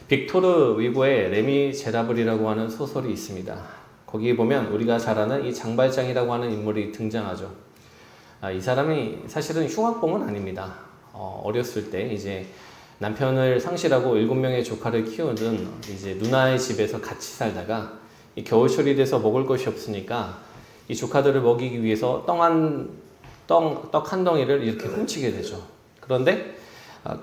빅토르 위고의 레미제라블이라고 하는 소설이 있습니다. 거기에 보면 우리가 잘 아는 이 장발장이라고 하는 인물이 등장하죠. 이 사람이 사실은 흉악범은 아닙니다. 어렸을 때 이제 남편을 상실하고 7명의 조카를 키우는 이제 누나의 집에서 같이 살다가 이 겨울철이 돼서 먹을 것이 없으니까 이 조카들을 먹이기 위해서 떡 한 덩이를 이렇게 훔치게 되죠. 그런데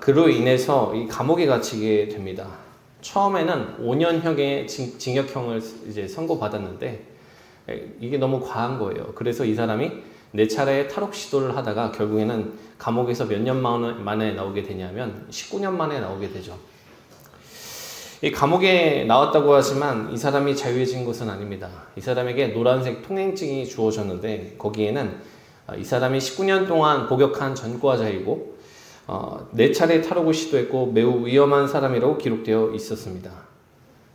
그로 인해서 이 감옥에 갇히게 됩니다. 처음에는 5년형의 징역형을 이제 선고받았는데 이게 너무 과한 거예요. 그래서 이 사람이 4차례 탈옥 시도를 하다가 결국에는 감옥에서 몇 년 만에 나오게 되냐면 19년 만에 나오게 되죠. 이 감옥에 나왔다고 하지만 이 사람이 자유해진 것은 아닙니다. 이 사람에게 노란색 통행증이 주어졌는데 거기에는 이 사람이 19년 동안 복역한 전과자이고 4차례 탈옥을 시도했고 매우 위험한 사람이라고 기록되어 있었습니다.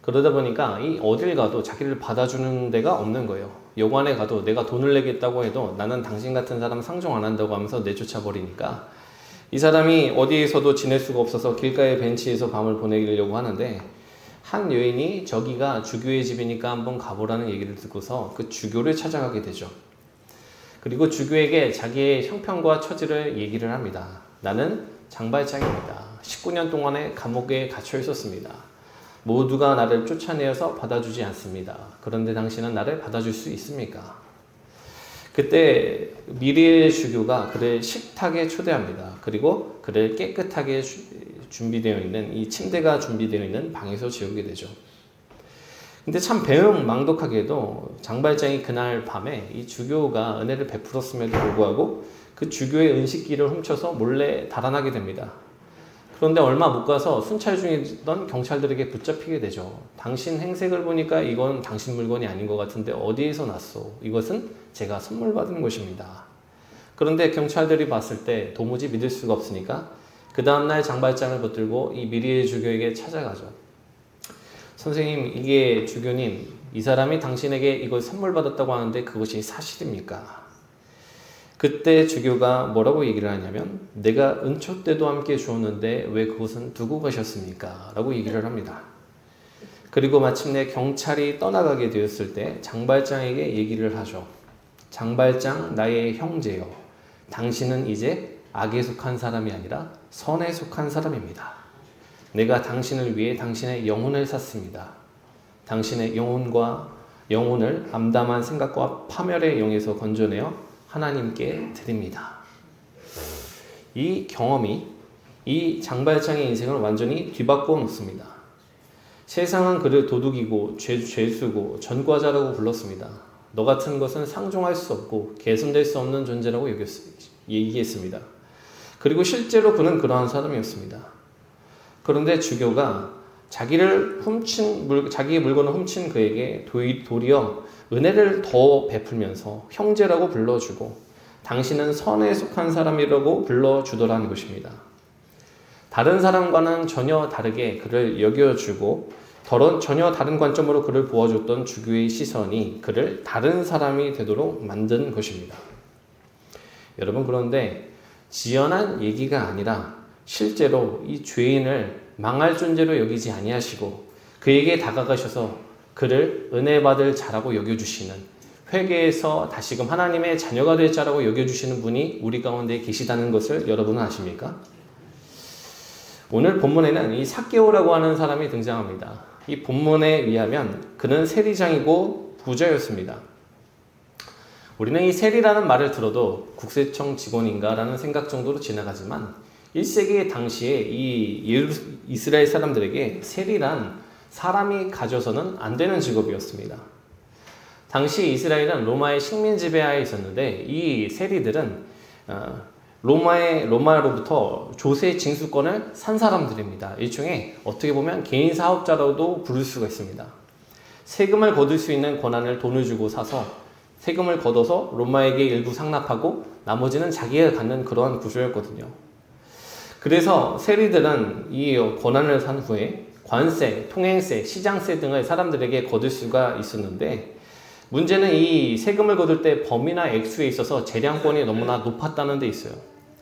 그러다 보니까 이 어딜 가도 자기를 받아주는 데가 없는 거예요. 여관에 가도 내가 돈을 내겠다고 해도 나는 당신 같은 사람 상종 안 한다고 하면서 내쫓아 버리니까 이 사람이 어디에서도 지낼 수가 없어서 길가의 벤치에서 밤을 보내려고 하는데 한 여인이 저기가 주교의 집이니까 한번 가보라는 얘기를 듣고서 그 주교를 찾아가게 되죠. 그리고 주교에게 자기의 형편과 처지를 얘기를 합니다. 나는 장발장입니다. 19년 동안에 감옥에 갇혀 있었습니다. 모두가 나를 쫓아내어서 받아주지 않습니다. 그런데 당신은 나를 받아줄 수 있습니까? 그때 미리의 주교가 그를 식탁에 초대합니다. 그리고 그를 깨끗하게 준비되어 있는 이 침대가 준비되어 있는 방에서 재우게 되죠. 근데 참 배은망덕하게도 장발장이 그날 밤에 이 주교가 은혜를 베풀었음에도 불구하고 그 주교의 은식기를 훔쳐서 몰래 달아나게 됩니다. 그런데 얼마 못 가서 순찰 중이던 경찰들에게 붙잡히게 되죠. 당신 행색을 보니까 이건 당신 물건이 아닌 것 같은데 어디에서 났소? 이것은 제가 선물 받은 것입니다. 그런데 경찰들이 봤을 때 도무지 믿을 수가 없으니까 그 다음날 장발장을 붙들고 이 미리의 주교에게 찾아가죠. 선생님, 이게 주교님, 이 사람이 당신에게 이걸 선물 받았다고 하는데 그것이 사실입니까? 그때 주교가 뭐라고 얘기를 하냐면 내가 은초 때도 함께 주었는데 왜 그것은 두고 가셨습니까? 라고 얘기를 합니다. 그리고 마침내 경찰이 떠나가게 되었을 때 장발장에게 얘기를 하죠. 장발장, 나의 형제여, 당신은 이제 악에 속한 사람이 아니라 선에 속한 사람입니다. 내가 당신을 위해 당신의 영혼을 샀습니다. 당신의 영혼을 암담한 생각과 파멸의 영에서 건져내어 하나님께 드립니다. 이 경험이 이 장발장의 인생을 완전히 뒤바꿔 놓습니다. 세상은 그를 도둑이고 죄수고 전과자라고 불렀습니다. 너 같은 것은 상종할 수 없고 개선될 수 없는 존재라고 얘기했습니다. 그리고 실제로 그는 그러한 사람이었습니다. 그런데 주교가 자기의 물건을 훔친 그에게 도리어 은혜를 더 베풀면서 형제라고 불러주고 당신은 선에 속한 사람이라고 불러주더라는 것입니다. 다른 사람과는 전혀 다르게 그를 여겨주고 전혀 다른 관점으로 그를 보아줬던 주교의 시선이 그를 다른 사람이 되도록 만든 것입니다. 여러분, 그런데 지연한 얘기가 아니라 실제로 이 죄인을 망할 존재로 여기지 아니하시고 그에게 다가가셔서 그를 은혜 받을 자라고 여겨주시는, 회개에서 다시금 하나님의 자녀가 될 자라고 여겨주시는 분이 우리 가운데 계시다는 것을 여러분은 아십니까? 오늘 본문에는 이 삭개오라고 하는 사람이 등장합니다. 이 본문에 의하면 그는 세리장이고 부자였습니다. 우리는 이 세리라는 말을 들어도 국세청 직원인가라는 생각 정도로 지나가지만 1세기 당시에 이 이스라엘 사람들에게 세리란 사람이 가져서는 안 되는 직업이었습니다. 당시 이스라엘은 로마의 식민 지배하에 있었는데 이 세리들은 로마로부터 조세 징수권을 산 사람들입니다. 일종의 어떻게 보면 개인 사업자라고도 부를 수가 있습니다. 세금을 거둘 수 있는 권한을 돈을 주고 사서 세금을 걷어서 로마에게 일부 상납하고 나머지는 자기가 갖는 그러한 구조였거든요. 그래서 세리들은 이 권한을 산 후에 관세, 통행세, 시장세 등을 사람들에게 거둘 수가 있었는데 문제는 이 세금을 거둘 때 범위나 액수에 있어서 재량권이 너무나 높았다는 데 있어요.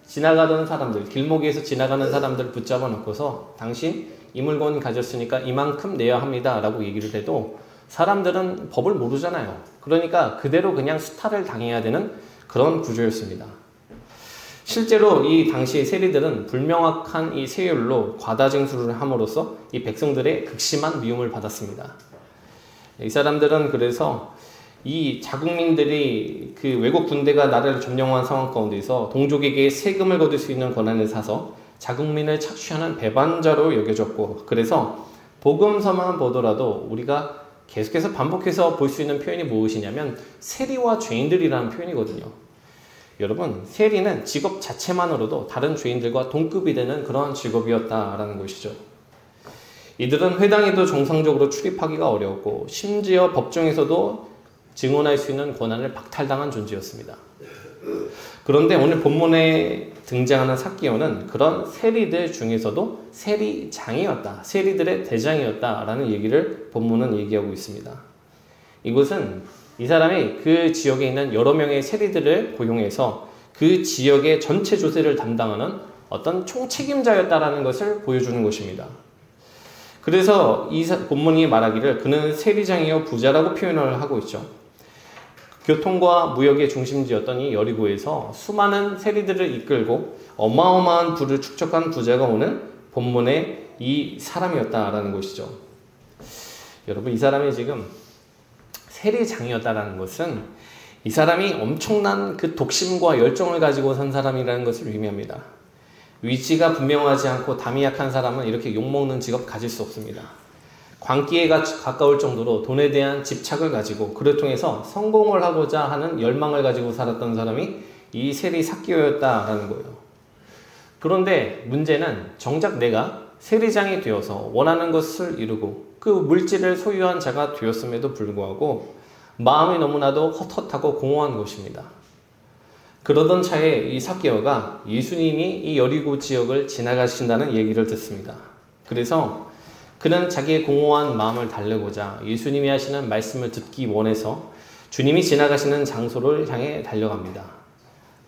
지나가던 사람들, 길목에서 지나가는 사람들을 붙잡아 놓고서 당신 이 물건 가졌으니까 이만큼 내야 합니다 라고 얘기를 해도 사람들은 법을 모르잖아요. 그러니까 그대로 그냥 수탈을 당해야 되는 그런 구조였습니다. 실제로 이 당시 세리들은 불명확한 이 세율로 과다 징수를 함으로써 이 백성들의 극심한 미움을 받았습니다. 이 사람들은 그래서 이 자국민들이 그 외국 군대가 나라를 점령한 상황 가운데서 동족에게 세금을 거둘 수 있는 권한을 사서 자국민을 착취하는 배반자로 여겨졌고, 그래서 복음서만 보더라도 우리가 계속해서 반복해서 볼 수 있는 표현이 무엇이냐면 세리와 죄인들이라는 표현이거든요. 여러분, 세리는 직업 자체만으로도 다른 죄인들과 동급이 되는 그런 직업이었다라는 것이죠. 이들은 회당에도 정상적으로 출입하기가 어려웠고 심지어 법정에서도 증언할 수 있는 권한을 박탈당한 존재였습니다. 그런데 오늘 본문에 등장하는 삭개오는 그런 세리들 중에서도 세리장이었다, 세리들의 대장이었다라는 얘기를 본문은 얘기하고 있습니다. 이것은 이 사람이 그 지역에 있는 여러 명의 세리들을 고용해서 그 지역의 전체 조세를 담당하는 어떤 총책임자였다라는 것을 보여주는 것입니다. 그래서 이 본문이 말하기를 그는 세리장이요 부자라고 표현을 하고 있죠. 교통과 무역의 중심지였던 이 여리고에서 수많은 세리들을 이끌고 어마어마한 부를 축적한 부자가 오는 본문의 이 사람이었다라는 것이죠. 여러분, 이 사람이 지금 세리장이었다라는 것은 이 사람이 엄청난 그 독심과 열정을 가지고 산 사람이라는 것을 의미합니다. 위치가 분명하지 않고 담이 약한 사람은 이렇게 욕먹는 직업 가질 수 없습니다. 광기에 가까울 정도로 돈에 대한 집착을 가지고 그를 통해서 성공을 하고자 하는 열망을 가지고 살았던 사람이 이 세리 삭개오였다라는 거예요. 그런데 문제는 정작 내가 세리장이 되어서 원하는 것을 이루고 그 물질을 소유한 자가 되었음에도 불구하고 마음이 너무나도 헛헛하고 공허한 것입니다. 그러던 차에 이 삭개오가 예수님이 이 여리고 지역을 지나가신다는 얘기를 듣습니다. 그래서 그는 자기의 공허한 마음을 달래고자 예수님이 하시는 말씀을 듣기 원해서 주님이 지나가시는 장소를 향해 달려갑니다.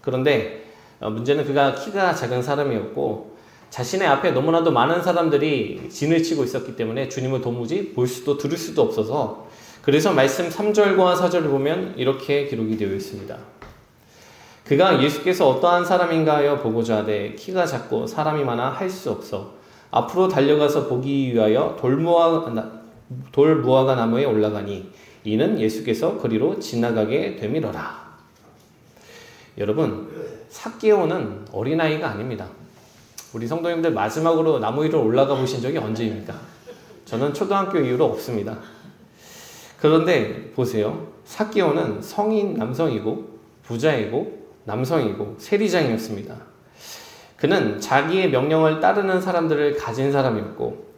그런데 문제는 그가 키가 작은 사람이었고 자신의 앞에 너무나도 많은 사람들이 진을 치고 있었기 때문에 주님을 도무지 볼 수도 들을 수도 없어서, 그래서 말씀 3절과 4절을 보면 이렇게 기록이 되어 있습니다. 그가 예수께서 어떠한 사람인가 하여 보고자 하되 키가 작고 사람이 많아 할 수 없어 앞으로 달려가서 보기 위하여 돌무화과 나무에 올라가니 이는 예수께서 그리로 지나가게 되밀어라. 여러분, 삭개오는 어린아이가 아닙니다. 우리 성도님들 마지막으로 나무 위로 올라가 보신 적이 언제입니까? 저는 초등학교 이후로 없습니다. 그런데 보세요. 삭개오는 성인 남성이고 부자이고 남성이고 세리장이었습니다. 그는 자기의 명령을 따르는 사람들을 가진 사람이었고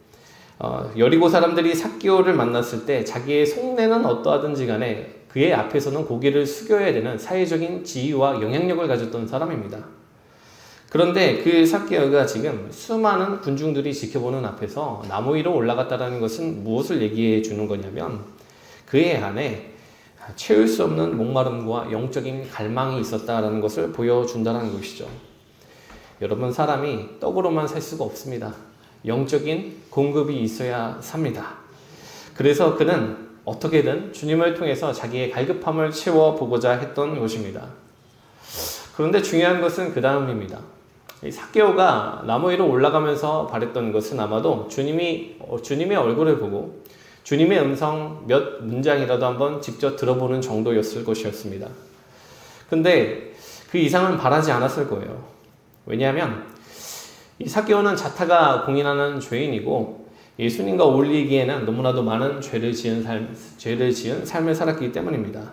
여리고 사람들이 삭개오를 만났을 때 자기의 속내는 어떠하든지 간에 그의 앞에서는 고개를 숙여야 되는 사회적인 지위와 영향력을 가졌던 사람입니다. 그런데 그 삭개오가 지금 수많은 군중들이 지켜보는 앞에서 나무 위로 올라갔다는 것은 무엇을 얘기해 주는 거냐면 그의 안에 채울 수 없는 목마름과 영적인 갈망이 있었다는 것을 보여준다는 것이죠. 여러분, 사람이 떡으로만 살 수가 없습니다. 영적인 공급이 있어야 삽니다. 그래서 그는 어떻게든 주님을 통해서 자기의 갈급함을 채워보고자 했던 것입니다. 그런데 중요한 것은 그 다음입니다. 삭개오가 나무 위로 올라가면서 바랬던 것은 아마도 주님의 얼굴을 보고 주님의 음성 몇 문장이라도 한번 직접 들어보는 정도였을 것이었습니다. 근데 그 이상은 바라지 않았을 거예요. 왜냐하면 이 삭개오는 자타가 공인하는 죄인이고 예수님과 어울리기에는 너무나도 많은 죄를 지은 삶을 살았기 때문입니다.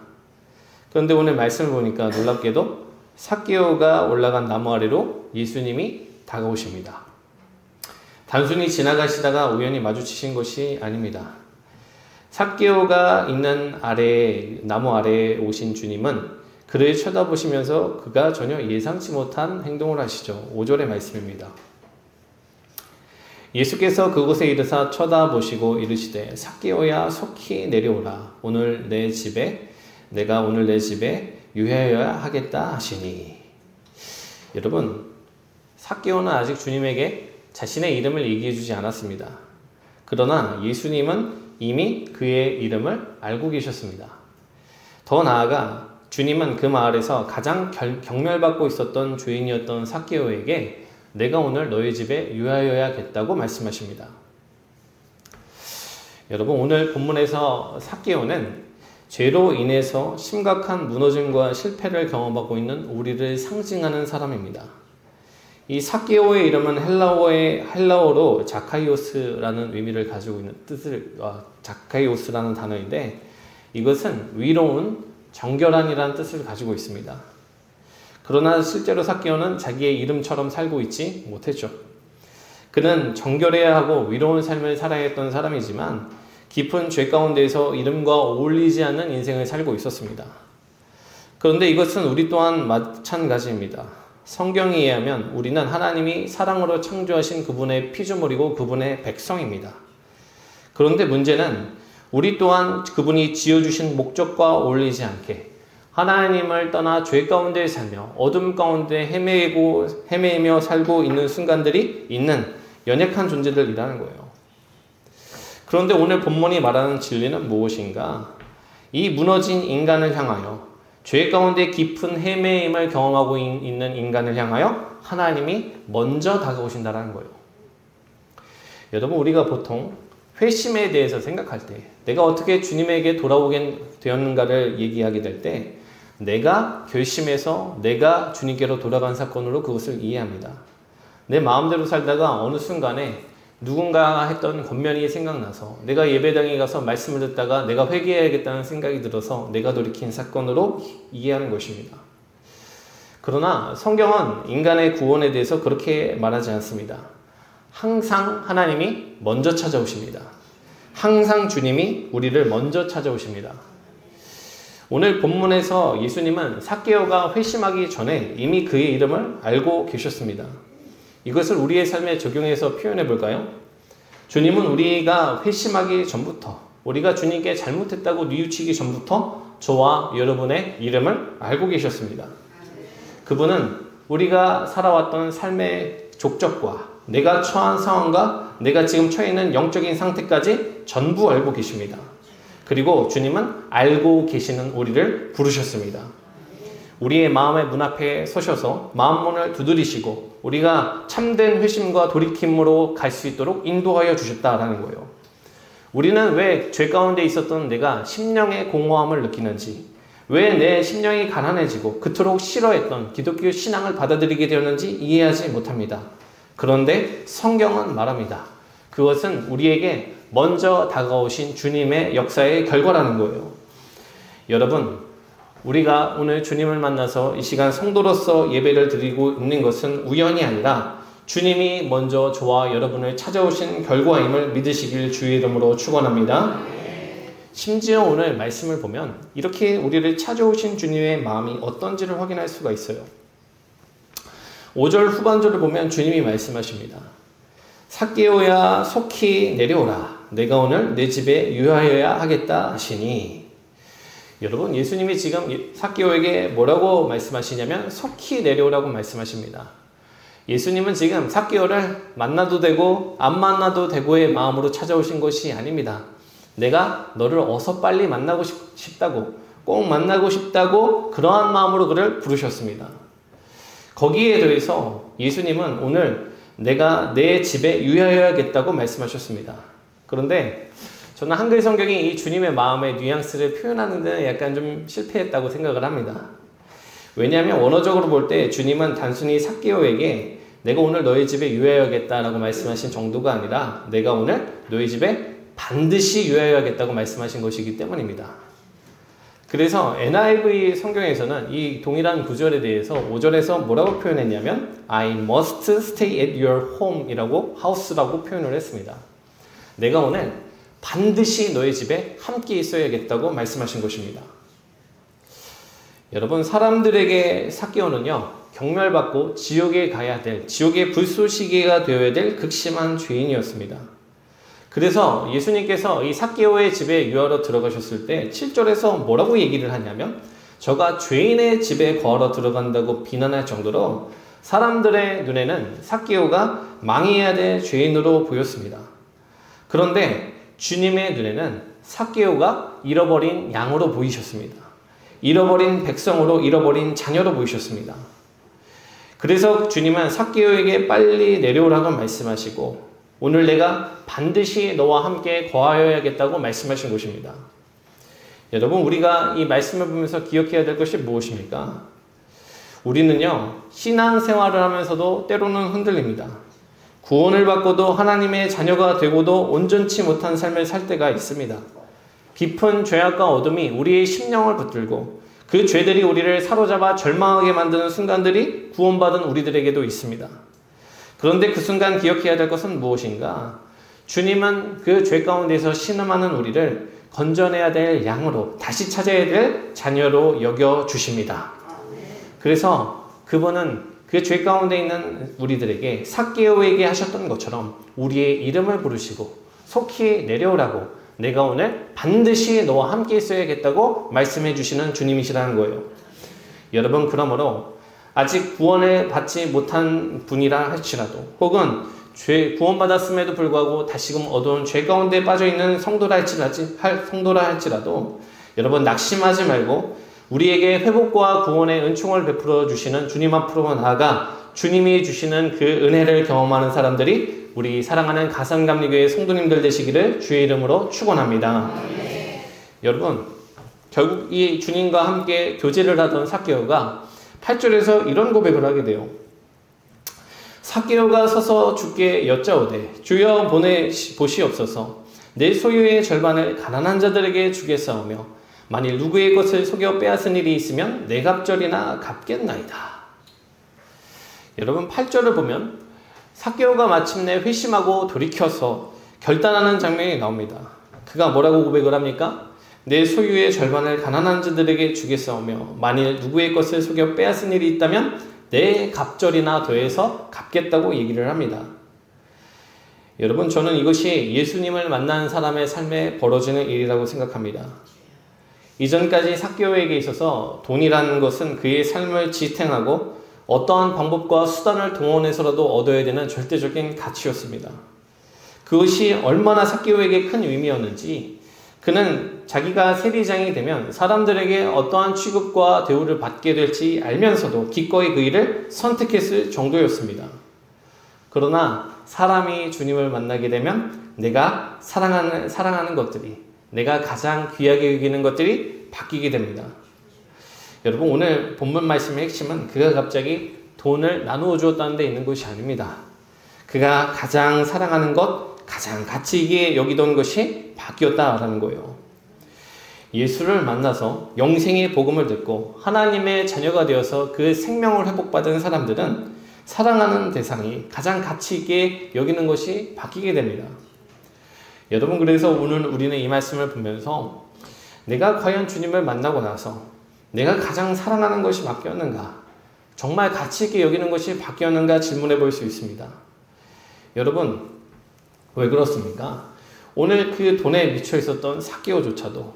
그런데 오늘 말씀을 보니까 놀랍게도 삭개오가 올라간 나무 아래로 예수님이 다가오십니다. 단순히 지나가시다가 우연히 마주치신 것이 아닙니다. 삭개오가 있는 나무 아래에 오신 주님은 그를 쳐다보시면서 그가 전혀 예상치 못한 행동을 하시죠. 5절의 말씀입니다. 예수께서 그곳에 이르사 쳐다보시고 이르시되 삭개오야 속히 내려오라. 내가 오늘 내 집에 유하여야 하겠다 하시니. 여러분, 삭개오는 아직 주님에게 자신의 이름을 얘기해 주지 않았습니다. 그러나 예수님은 이미 그의 이름을 알고 계셨습니다. 더 나아가 주님은 그 마을에서 가장 경멸받고 있었던 죄인이었던 삭개오에게 내가 오늘 너희 집에 유하여야겠다고 말씀하십니다. 여러분, 오늘 본문에서 삭개오는 죄로 인해서 심각한 무너짐과 실패를 경험하고 있는 우리를 상징하는 사람입니다. 이 삭개오의 이름은 헬라어로 자카이오스라는 의미를 가지고 있는 자카이오스라는 단어인데, 이것은 위로운, 정결한이라는 뜻을 가지고 있습니다. 그러나 실제로 삭개오는 자기의 이름처럼 살고 있지 못했죠. 그는 정결해야 하고 위로운 삶을 살아야 했던 사람이지만 깊은 죄 가운데에서 이름과 어울리지 않는 인생을 살고 있었습니다. 그런데 이것은 우리 또한 마찬가지입니다. 성경에 의하면 우리는 하나님이 사랑으로 창조하신 그분의 피조물이고 그분의 백성입니다. 그런데 문제는 우리 또한 그분이 지어주신 목적과 어울리지 않게 하나님을 떠나 죄 가운데 살며 어둠 가운데 헤매이며 살고 있는 순간들이 있는 연약한 존재들이라는 거예요. 그런데 오늘 본문이 말하는 진리는 무엇인가? 이 무너진 인간을 향하여, 죄 가운데 깊은 헤매임을 경험하고 있는 인간을 향하여 하나님이 먼저 다가오신다는 거예요. 여러분, 우리가 보통 회심에 대해서 생각할 때 내가 어떻게 주님에게 돌아오게 되었는가를 얘기하게 될 때 내가 결심해서 내가 주님께로 돌아간 사건으로 그것을 이해합니다. 내 마음대로 살다가 어느 순간에 누군가가 했던 권면이 생각나서 내가 예배당에 가서 말씀을 듣다가 내가 회개해야겠다는 생각이 들어서 내가 돌이킨 사건으로 이해하는 것입니다. 그러나 성경은 인간의 구원에 대해서 그렇게 말하지 않습니다. 항상 하나님이 먼저 찾아오십니다. 항상 주님이 우리를 먼저 찾아오십니다. 오늘 본문에서 예수님은 삭개오가 회심하기 전에 이미 그의 이름을 알고 계셨습니다. 이것을 우리의 삶에 적용해서 표현해 볼까요? 주님은 우리가 회심하기 전부터, 우리가 주님께 잘못했다고 뉘우치기 전부터 저와 여러분의 이름을 알고 계셨습니다. 그분은 우리가 살아왔던 삶의 족적과 내가 처한 상황과 내가 지금 처해 있는 영적인 상태까지 전부 알고 계십니다. 그리고 주님은 알고 계시는 우리를 부르셨습니다. 우리의 마음의 문 앞에 서셔서 마음문을 두드리시고 우리가 참된 회심과 돌이킴으로 갈 수 있도록 인도하여 주셨다라는 거예요. 우리는 왜 죄 가운데 있었던 내가 심령의 공허함을 느끼는지, 왜 내 심령이 가난해지고 그토록 싫어했던 기독교 신앙을 받아들이게 되었는지 이해하지 못합니다. 그런데 성경은 말합니다. 그것은 우리에게 먼저 다가오신 주님의 역사의 결과라는 거예요. 여러분, 우리가 오늘 주님을 만나서 이 시간 성도로서 예배를 드리고 있는 것은 우연이 아니라 주님이 먼저 저와 여러분을 찾아오신 결과임을 믿으시길 주의 이름으로 축원합니다. 심지어 오늘 말씀을 보면 이렇게 우리를 찾아오신 주님의 마음이 어떤지를 확인할 수가 있어요. 5절 후반절을 보면 주님이 말씀하십니다. 삭개오야 속히 내려오라. 내가 오늘 내 집에 유하여야 하겠다 하시니. 여러분, 예수님이 지금 삭개오에게 뭐라고 말씀하시냐면 속히 내려오라고 말씀하십니다. 예수님은 지금 삭개오를 만나도 되고 안 만나도 되고의 마음으로 찾아오신 것이 아닙니다. 내가 너를 어서 빨리 만나고 싶다고, 꼭 만나고 싶다고 그러한 마음으로 그를 부르셨습니다. 거기에 대해서 예수님은 오늘 내가 내 집에 유하여야겠다고 말씀하셨습니다. 그런데 저는 한글 성경이 이 주님의 마음의 뉘앙스를 표현하는 데는 약간 좀 실패했다고 생각을 합니다. 왜냐하면 원어적으로 볼 때 주님은 단순히 삭개오에게 내가 오늘 너희 집에 유하여야겠다라고 말씀하신 정도가 아니라 내가 오늘 너희 집에 반드시 유하여야겠다고 말씀하신 것이기 때문입니다. 그래서 NIV 성경에서는 이 동일한 구절에 대해서 5절에서 뭐라고 표현했냐면 I must stay at your home 이라고 house라고 표현을 했습니다. 내가 오늘 반드시 너의 집에 함께 있어야겠다고 말씀하신 것입니다. 여러분, 사람들에게 삭개오는요, 경멸받고 지옥에 가야 될, 지옥의 불쏘시개가 되어야 될 극심한 죄인이었습니다. 그래서 예수님께서 이 삭개오의 집에 유하러 들어가셨을 때 7절에서 뭐라고 얘기를 하냐면 저가 죄인의 집에 거하러 들어간다고 비난할 정도로 사람들의 눈에는 삭개오가 망해야 될 죄인으로 보였습니다. 그런데 주님의 눈에는 삭개오가 잃어버린 양으로 보이셨습니다. 잃어버린 백성으로, 잃어버린 자녀로 보이셨습니다. 그래서 주님은 삭개오에게 빨리 내려오라고 말씀하시고 오늘 내가 반드시 너와 함께 거하여야겠다고 말씀하신 것입니다. 여러분, 우리가 이 말씀을 보면서 기억해야 될 것이 무엇입니까? 우리는요, 신앙생활을 하면서도 때로는 흔들립니다. 구원을 받고도 하나님의 자녀가 되고도 온전치 못한 삶을 살 때가 있습니다. 깊은 죄악과 어둠이 우리의 심령을 붙들고 그 죄들이 우리를 사로잡아 절망하게 만드는 순간들이 구원받은 우리들에게도 있습니다. 그런데 그 순간 기억해야 될 것은 무엇인가? 주님은 그 죄 가운데서 신음하는 우리를 건져내야 될 양으로, 다시 찾아야 될 자녀로 여겨주십니다. 그래서 그분은 그 죄 가운데 있는 우리들에게 삭개오에게 하셨던 것처럼 우리의 이름을 부르시고 속히 내려오라고, 내가 오늘 반드시 너와 함께 있어야겠다고 말씀해 주시는 주님이시라는 거예요. 여러분, 그러므로 아직 구원을 받지 못한 분이라 할지라도, 혹은 구원받았음에도 불구하고 다시금 어두운 죄 가운데 빠져있는 성도라 할지라도 여러분, 낙심하지 말고 우리에게 회복과 구원의 은총을 베풀어 주시는 주님 앞으로 나아가 주님이 주시는 그 은혜를 경험하는 사람들이 우리 사랑하는 가산감리교회 성도님들 되시기를 주의 이름으로 축원합니다. 여러분, 결국 이 주님과 함께 교제를 하던 삭개오가 8절에서 이런 고백을 하게 돼요. 삭개오가 서서 주께 여짜오되 주여 보시옵소서, 내 소유의 절반을 가난한 자들에게 주겠사오며 만일 누구의 것을 속여 빼앗은 일이 있으면 내 갑절이나 갚겠나이다. 여러분, 8절을 보면 삭개오가 마침내 회심하고 돌이켜서 결단하는 장면이 나옵니다. 그가 뭐라고 고백을 합니까? 내 소유의 절반을 가난한 자들에게 주겠사오며 만일 누구의 것을 속여 빼앗은 일이 있다면 내 갑절이나 더해서 갚겠다고 얘기를 합니다. 여러분, 저는 이것이 예수님을 만난 사람의 삶에 벌어지는 일이라고 생각합니다. 이전까지 삭개오에게 있어서 돈이라는 것은 그의 삶을 지탱하고 어떠한 방법과 수단을 동원해서라도 얻어야 되는 절대적인 가치였습니다. 그것이 얼마나 삭개오에게 큰 의미였는지, 그는 자기가 세리장이 되면 사람들에게 어떠한 취급과 대우를 받게 될지 알면서도 기꺼이 그 일을 선택했을 정도였습니다. 그러나 사람이 주님을 만나게 되면 내가 사랑하는 것들이, 내가 가장 귀하게 여기는 것들이 바뀌게 됩니다. 여러분, 오늘 본문 말씀의 핵심은 그가 갑자기 돈을 나누어 주었다는 데 있는 것이 아닙니다. 그가 가장 사랑하는 것, 가장 가치 있게 여기던 것이 바뀌었다라는 거예요. 예수를 만나서 영생의 복음을 듣고 하나님의 자녀가 되어서 그 생명을 회복받은 사람들은 사랑하는 대상이 가장 가치 있게 여기는 것이 바뀌게 됩니다. 여러분, 그래서 오늘 우리는 이 말씀을 보면서 내가 과연 주님을 만나고 나서 내가 가장 사랑하는 것이 바뀌었는가? 정말 가치 있게 여기는 것이 바뀌었는가 질문해 볼 수 있습니다. 여러분, 왜 그렇습니까? 오늘 그 돈에 미쳐 있었던 삭개오조차도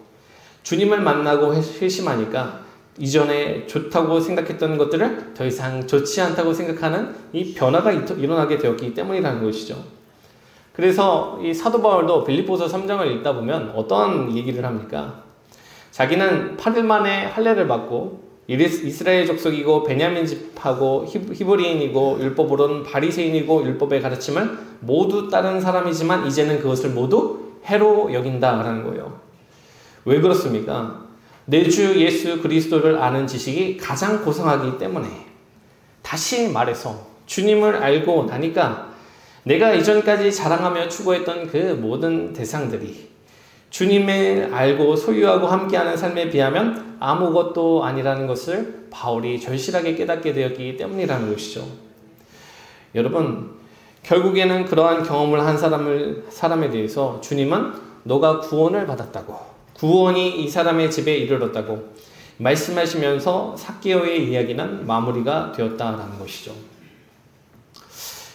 주님을 만나고 회심하니까 이전에 좋다고 생각했던 것들을 더 이상 좋지 않다고 생각하는 이 변화가 일어나게 되었기 때문이라는 것이죠. 그래서 이 사도 바울도 빌립보서 3장을 읽다 보면 어떠한 얘기를 합니까? 자기는 8일 만에 할례를 받고 이스라엘 족속이고 베냐민 집하고 히브리인이고 율법으로는 바리새인이고 율법의 가르침을 모두 따른 사람이지만 이제는 그것을 모두 해로 여긴다라는 거예요. 왜 그렇습니까? 내 주 예수 그리스도를 아는 지식이 가장 고상하기 때문에, 다시 말해서 주님을 알고 나니까 내가 이전까지 자랑하며 추구했던 그 모든 대상들이 주님을 알고 소유하고 함께하는 삶에 비하면 아무것도 아니라는 것을 바울이 절실하게 깨닫게 되었기 때문이라는 것이죠. 여러분, 결국에는 그러한 경험을 한 사람에 대해서 주님은 너가 구원을 받았다고, 구원이 이 사람의 집에 이르렀다고 말씀하시면서 삭개오의 이야기는 마무리가 되었다라는 것이죠.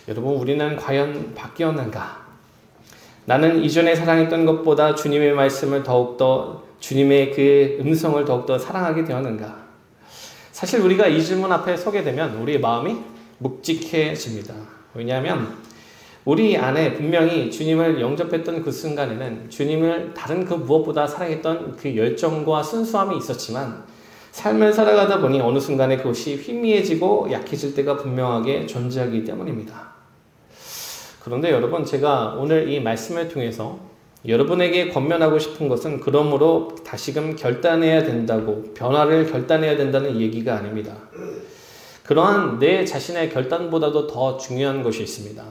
여러분, 우리는 과연 바뀌었는가? 나는 이전에 사랑했던 것보다 주님의 말씀을 더욱더, 주님의 그 음성을 더욱더 사랑하게 되었는가? 사실 우리가 이 질문 앞에 서게 되면 우리의 마음이 묵직해집니다. 왜냐하면 우리 안에 분명히 주님을 영접했던 그 순간에는 주님을 다른 그 무엇보다 사랑했던 그 열정과 순수함이 있었지만 삶을 살아가다 보니 어느 순간에 그것이 희미해지고 약해질 때가 분명하게 존재하기 때문입니다. 그런데 여러분, 제가 오늘 이 말씀을 통해서 여러분에게 권면하고 싶은 것은 그러므로 다시금 결단해야 된다고, 변화를 결단해야 된다는 얘기가 아닙니다. 그러한 내 자신의 결단보다도 더 중요한 것이 있습니다.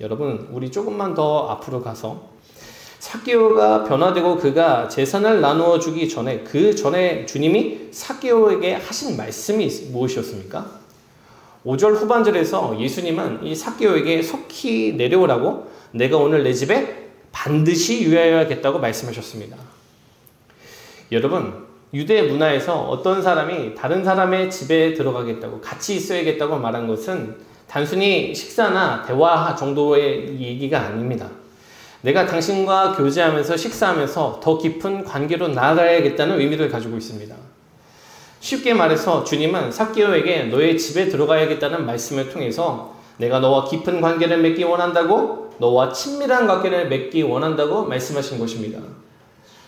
여러분, 우리 조금만 더 앞으로 가서 삭개오가 변화되고 그가 재산을 나누어 주기 전에, 그 전에 주님이 삭개오에게 하신 말씀이 무엇이었습니까? 5절 후반절에서 예수님은 이 삭개오에게 속히 내려오라고, 내가 오늘 내 집에 반드시 유의해야겠다고 말씀하셨습니다. 여러분, 유대 문화에서 어떤 사람이 다른 사람의 집에 들어가겠다고, 같이 있어야겠다고 말한 것은 단순히 식사나 대화 정도의 얘기가 아닙니다. 내가 당신과 교제하면서 식사하면서 더 깊은 관계로 나아가야겠다는 의미를 가지고 있습니다. 쉽게 말해서 주님은 삭개오에게 너의 집에 들어가야겠다는 말씀을 통해서 내가 너와 깊은 관계를 맺기 원한다고, 너와 친밀한 관계를 맺기 원한다고 말씀하신 것입니다.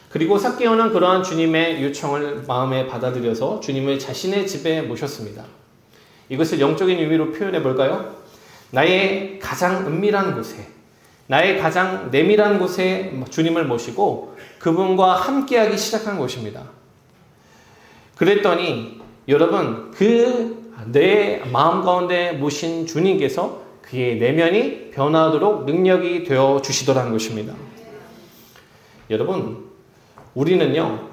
그리고 삭개오는 그러한 주님의 요청을 마음에 받아들여서 주님을 자신의 집에 모셨습니다. 이것을 영적인 의미로 표현해 볼까요? 나의 가장 은밀한 곳에, 나의 가장 내밀한 곳에 주님을 모시고 그분과 함께하기 시작한 것입니다. 그랬더니 여러분, 그 내 마음 가운데 모신 주님께서 그의 내면이 변화하도록 능력이 되어 주시더라는 것입니다. 여러분, 우리는요,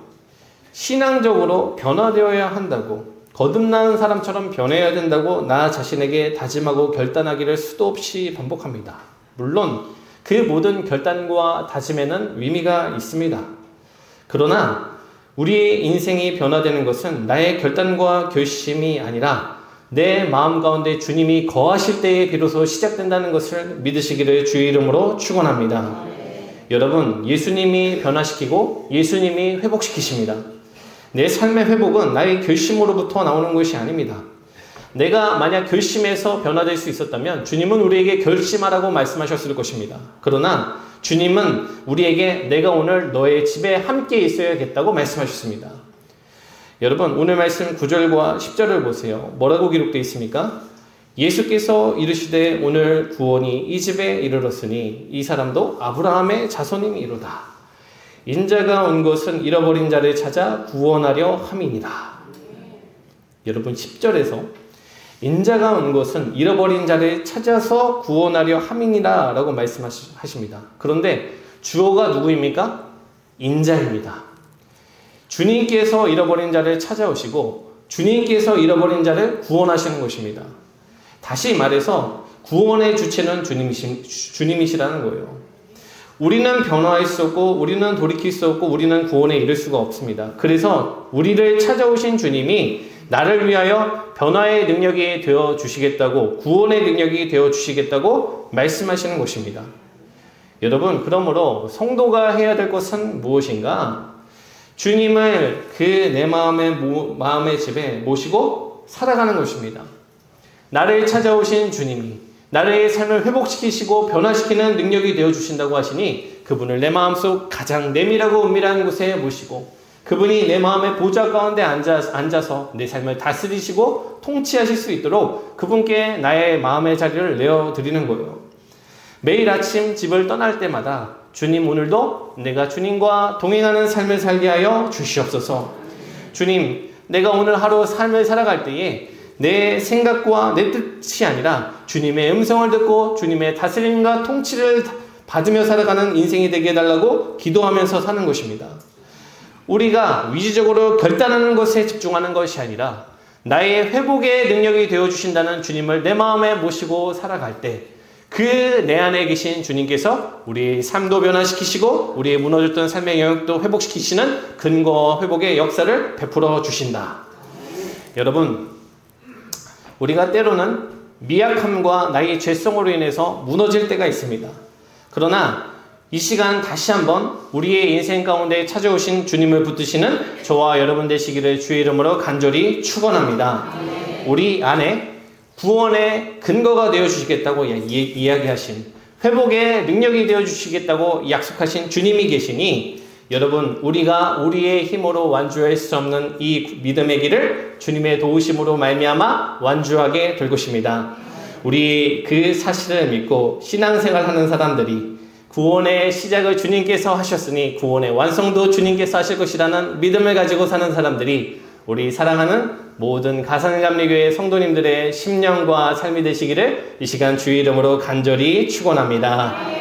신앙적으로 변화되어야 한다고, 거듭나는 사람처럼 변해야 된다고 나 자신에게 다짐하고 결단하기를 수도 없이 반복합니다. 물론 그 모든 결단과 다짐에는 의미가 있습니다. 그러나 우리의 인생이 변화되는 것은 나의 결단과 결심이 아니라 내 마음 가운데 주님이 거하실 때에 비로소 시작된다는 것을 믿으시기를 주의 이름으로 축원합니다. 여러분, 예수님이 변화시키고 예수님이 회복시키십니다. 내 삶의 회복은 나의 결심으로부터 나오는 것이 아닙니다. 내가 만약 결심해서 변화될 수 있었다면 주님은 우리에게 결심하라고 말씀하셨을 것입니다. 그러나 주님은 우리에게 내가 오늘 너의 집에 함께 있어야겠다고 말씀하셨습니다. 여러분, 오늘 말씀 9절과 10절을 보세요. 뭐라고 기록되어 있습니까? 예수께서 이르시되 오늘 구원이 이 집에 이르렀으니 이 사람도 아브라함의 자손이니로다. 인자가 온 것은 잃어버린 자를 찾아 구원하려 함이니라. 여러분, 10절에서 인자가 온 것은 잃어버린 자를 찾아서 구원하려 함이니라 라고 말씀하십니다. 그런데 주어가 누구입니까? 인자입니다. 주님께서 잃어버린 자를 찾아오시고 주님께서 잃어버린 자를 구원하시는 것입니다. 다시 말해서 구원의 주체는 주님이시라는 거예요. 우리는 변화할 수 없고 우리는 돌이킬 수 없고 우리는 구원에 이를 수가 없습니다. 그래서 우리를 찾아오신 주님이 나를 위하여 변화의 능력이 되어 주시겠다고, 구원의 능력이 되어 주시겠다고 말씀하시는 것입니다. 여러분, 그러므로 성도가 해야 될 것은 무엇인가? 주님을 그 내 마음의 집에 모시고 살아가는 것입니다. 나를 찾아오신 주님이 나의 삶을 회복시키시고 변화시키는 능력이 되어 주신다고 하시니 그분을 내 마음속 가장 내밀하고 은밀한 곳에 모시고 그분이 내 마음의 보좌 가운데 앉아서 내 삶을 다스리시고 통치하실 수 있도록 그분께 나의 마음의 자리를 내어드리는 거예요. 매일 아침 집을 떠날 때마다 주님, 오늘도 내가 주님과 동행하는 삶을 살게 하여 주시옵소서. 주님, 내가 오늘 하루 삶을 살아갈 때에 내 생각과 내 뜻이 아니라 주님의 음성을 듣고 주님의 다스림과 통치를 받으며 살아가는 인생이 되게 해달라고 기도하면서 사는 것입니다. 우리가 위지적으로 결단하는 것에 집중하는 것이 아니라 나의 회복의 능력이 되어주신다는 주님을 내 마음에 모시고 살아갈 때 그 내 안에 계신 주님께서 우리의 삶도 변화시키시고 우리의 무너졌던 삶의 영역도 회복시키시는 근거와 회복의 역사를 베풀어 주신다. 여러분, 우리가 때로는 미약함과 나의 죄성으로 인해서 무너질 때가 있습니다. 그러나 이 시간 다시 한번 우리의 인생 가운데 찾아오신 주님을 붙드시는 저와 여러분 되시기를 주의 이름으로 간절히 축원합니다. 우리 안에 구원의 근거가 되어 주시겠다고 이야기하신, 회복의 능력이 되어 주시겠다고 약속하신 주님이 계시니, 여러분, 우리가 우리의 힘으로 완주할 수 없는 이 믿음의 길을 주님의 도우심으로 말미암아 완주하게 될 것입니다. 우리 그 사실을 믿고 신앙생활하는 사람들이 구원의 시작을 주님께서 하셨으니 구원의 완성도 주님께서 하실 것이라는 믿음을 가지고 사는 사람들이 우리 사랑하는 모든 가산감리교회 성도님들의 심령과 삶이 되시기를 이 시간 주의 이름으로 간절히 축원합니다.